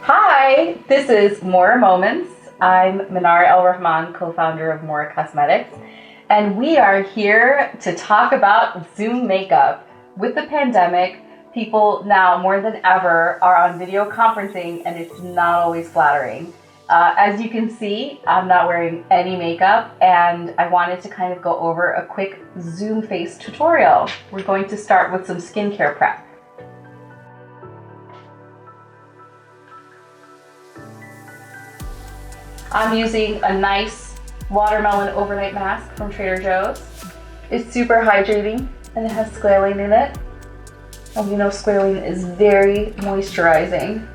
Hi, this is Mora Moments. I'm Manara El Rahman, co-founder of Mora Cosmetics, and we are here to talk about Zoom makeup. With the pandemic, people now more than ever are on video conferencing, and it's not always flattering. As you can see, I'm not wearing any makeup, and I wanted to kind of go over a quick Zoom face tutorial. We're going to start with some skincare prep. I'm using a nice watermelon overnight mask from Trader Joe's. It's super hydrating and it has squalane in it. And you know squalane is very moisturizing.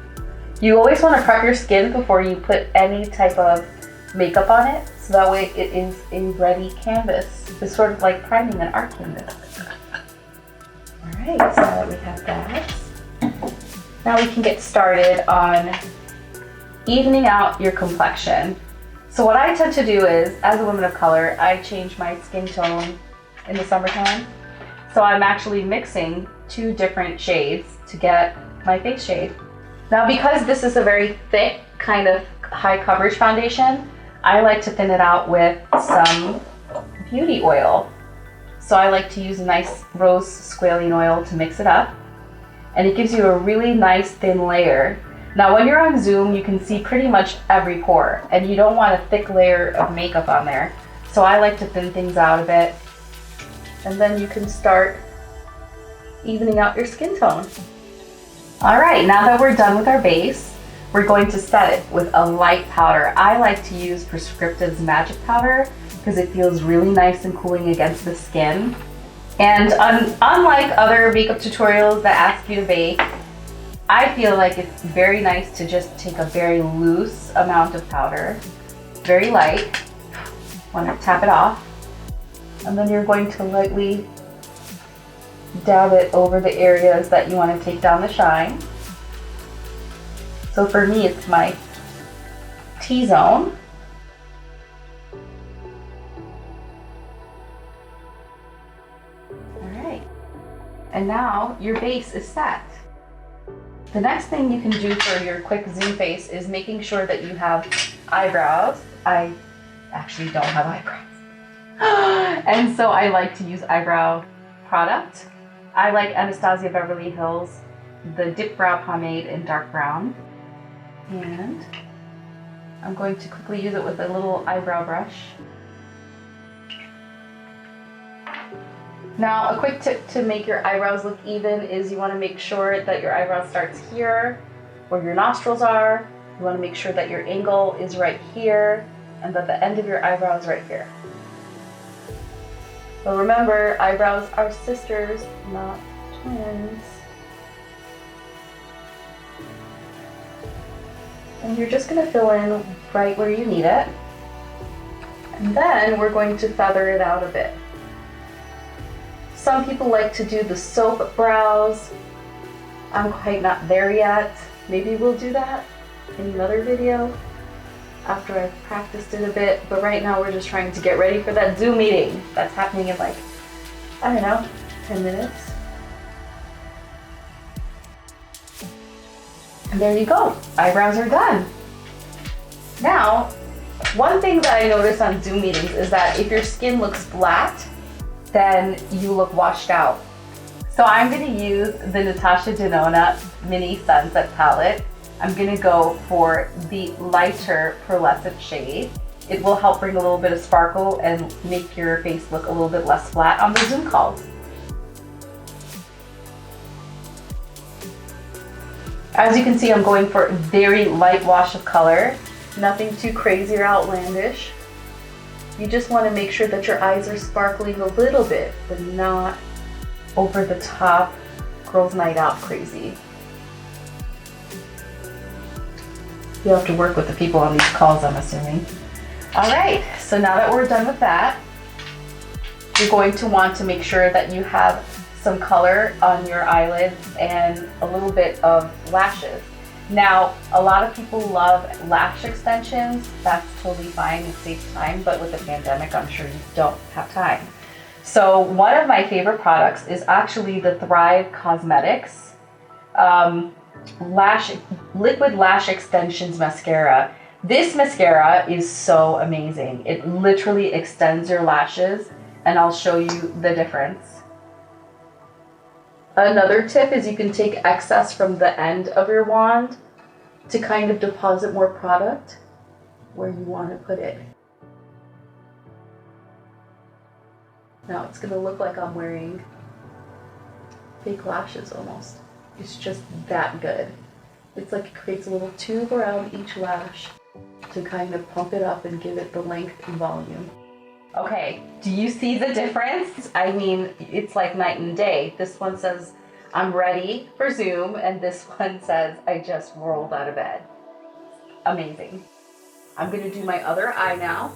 You always want to prep your skin before you put any type of makeup on it, so that way it is a ready canvas. It's sort of like priming an art canvas. Alright, so now that we have that, now we can get started on evening out your complexion. So what I tend to do is, as a woman of color, I change my skin tone in the summertime. So I'm actually mixing two different shades to get my face shade. Now because this is a very thick, kind of high coverage foundation, I like to thin it out with some beauty oil. So I like to use a nice rose squalene oil to mix it up. And it gives you a really nice thin layer. Now when you're on Zoom, you can see pretty much every pore, and you don't want a thick layer of makeup on there. So I like to thin things out a bit, and then you can start evening out your skin tone. All right, now that we're done with our base, we're going to set it with a light powder. I like to use Prescriptive's Magic Powder because it feels really nice and cooling against the skin. And unlike other makeup tutorials that ask you to bake, I feel like it's very nice to just take a very loose amount of powder, very light. Want to tap it off, and then you're going to lightly dab it over the areas that you want to take down the shine. So for me, it's my T-zone. All right, and now your base is set. The next thing you can do for your quick Zoom face is making sure that you have eyebrows. I actually don't have eyebrows. And so I like to use eyebrow product. I like Anastasia Beverly Hills, the Dip Brow Pomade in dark brown. And I'm going to quickly use it with a little eyebrow brush. Now, a quick tip to make your eyebrows look even is you want to make sure that your eyebrow starts here, where your nostrils are. You want to make sure that your angle is right here, and that the end of your eyebrow is right here. But remember, eyebrows are sisters, not twins. And you're just going to fill in right where you need it. And then we're going to feather it out a bit. Some people like to do the soap brows. I'm quite not there yet. Maybe we'll do that in another video after I've practiced it a bit. But right now we're just trying to get ready for that Zoom meeting that's happening in like, I don't know, 10 minutes. And there you go, eyebrows are done. Now, one thing that I notice on Zoom meetings is that if your skin looks flat, then you look washed out. So I'm gonna use the Natasha Denona Mini Sunset Palette. I'm gonna go for the lighter pearlescent shade. It will help bring a little bit of sparkle and make your face look a little bit less flat on the Zoom calls. As you can see, I'm going for a very light wash of color. Nothing too crazy or outlandish. You just want to make sure that your eyes are sparkling a little bit, but not over the top, girls' night out crazy. You have to work with the people on these calls, I'm assuming. All right, so now that we're done with that, you're going to want to make sure that you have some color on your eyelids and a little bit of lashes. Now, a lot of people love lash extensions. That's totally fine, it saves time, but with the pandemic, I'm sure you don't have time. So one of my favorite products is actually the Thrive Cosmetics Liquid Lash Extensions Mascara. This mascara is so amazing. It literally extends your lashes, and I'll show you the difference. Another tip is you can take excess from the end of your wand to kind of deposit more product where you want to put it. Now it's gonna look like I'm wearing fake lashes almost. It's just that good. It's like it creates a little tube around each lash to kind of pump it up and give it the length and volume. Okay, do you see the difference? I mean, it's like night and day. This one says, I'm ready for Zoom, and this one says, I just rolled out of bed. Amazing. I'm gonna do my other eye now.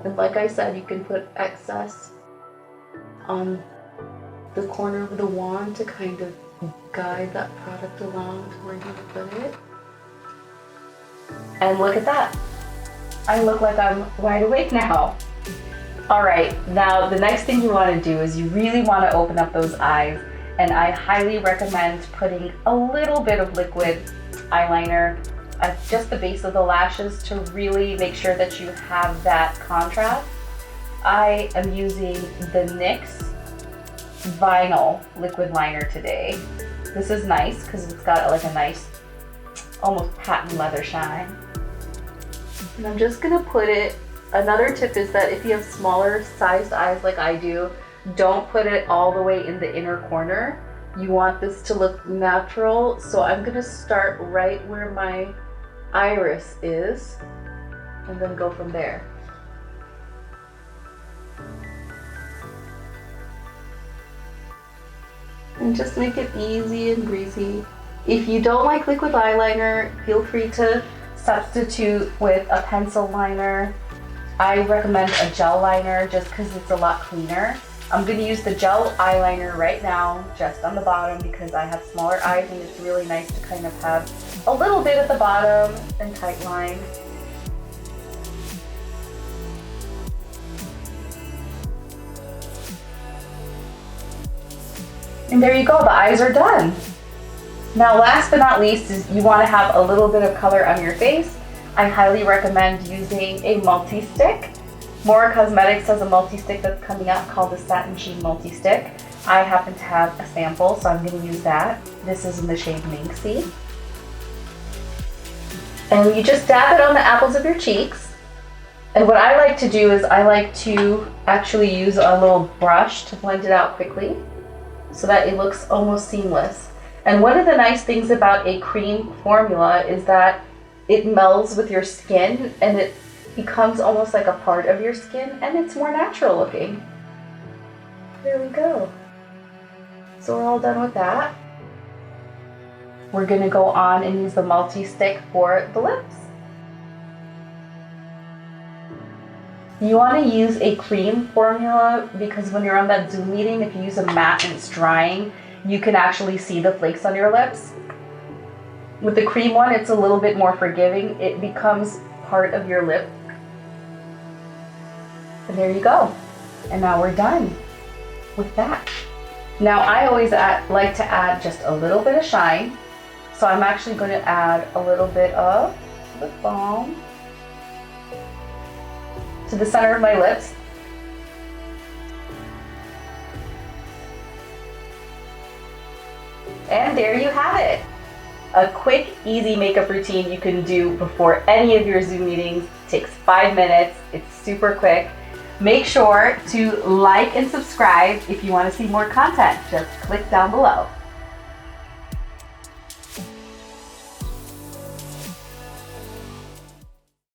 And like I said, you can put excess on the corner of the wand to kind of guide that product along to where you put it. And look at that. I look like I'm wide awake now. All right, now the next thing you want to do is you really want to open up those eyes, and I highly recommend putting a little bit of liquid eyeliner at just the base of the lashes to really make sure that you have that contrast. I am using the NYX Vinyl Liquid Liner today. This is nice because it's got like a nice, almost patent leather shine. And I'm just gonna put it, another tip is that if you have smaller sized eyes like I do, don't put it all the way in the inner corner. You want this to look natural, so I'm gonna start right where my iris is and then go from there. And just make it easy and breezy. If you don't like liquid eyeliner, feel free to substitute with a pencil liner. I recommend a gel liner just because it's a lot cleaner. I'm going to use the gel eyeliner right now, just on the bottom, because I have smaller eyes and it's really nice to kind of have a little bit at the bottom and tight line. And there you go, the eyes are done. Now last but not least is you want to have a little bit of color on your face. I highly recommend using a multi-stick. Mora Cosmetics has a multi-stick that's coming out called the Satin Sheen Multi-Stick. I happen to have a sample, so I'm going to use that. This is in the shade Minxie. And you just dab it on the apples of your cheeks. And what I like to do is I like to actually use a little brush to blend it out quickly so that it looks almost seamless. And one of the nice things about a cream formula is that it melds with your skin and it becomes almost like a part of your skin, and it's more natural looking. There we go. So we're all done with that. We're gonna go on and use the multi-stick for the lips. You wanna use a cream formula because when you're on that Zoom meeting, if you use a matte and it's drying, you can actually see the flakes on your lips. With the cream one, it's a little bit more forgiving. It becomes part of your lip. And there you go. And now we're done with that. Now I always like to add just a little bit of shine. So I'm actually going to add a little bit of lip balm to the center of my lips. And there you have it. A quick, easy makeup routine you can do before any of your Zoom meetings. It takes 5 minutes. It's super quick. Make sure to like and subscribe if you want to see more content. Just click down below.